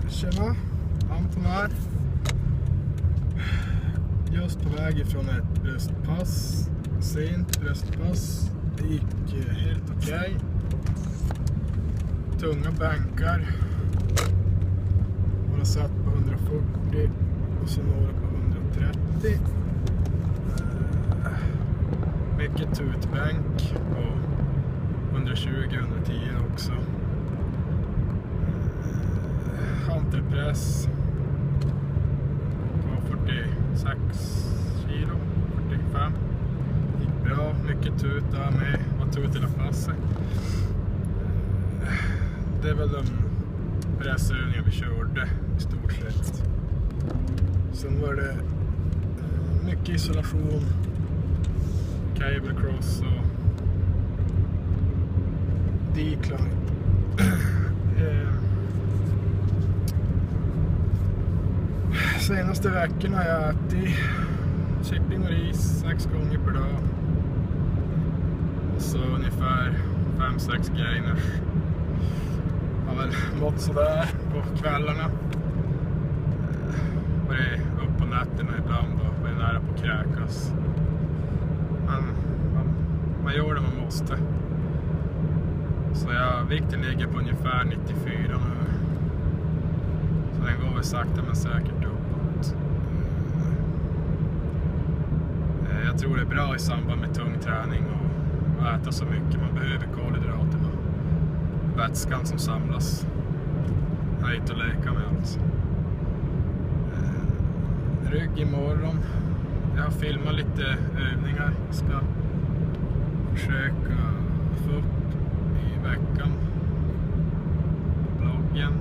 Tjena, Anton här. Just på väg ifrån ett bröstpass. Sent bröstpass. Det gick helt okej. Tunga bänkar. Några satt på 140 och så några på 130. Mycket tutbänk på 120-110 också. Hantelpress på 46 kilo, 45. Gick bra, mycket tut där med. Var tut hela passet. Det är väl de pressövningar vi körde i stort sett. Sen var det mycket isolation, cable cross och decline. Senaste veckorna har jag ätit kyckling och ris 6 gånger per dag. Och så ungefär 5-6 gainers. Har väl mått sådär på kvällarna. Varit upp på nätterna ibland och varit nära på att kräkas. Men man gör det man måste. Så vikten ligger på ungefär 94 nu. Så den går väl sakta men säkert uppåt. Jag tror det är bra i samband med tung träning och äta så mycket. Man behöver kolhydraterna. Vätskan som samlas. Jag är inte att leka med allt. Rygg imorgon. Jag har filmat lite övningar. Jag ska försöka få upp i veckan. Bloggen.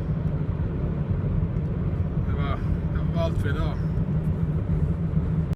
Det var allt för idag.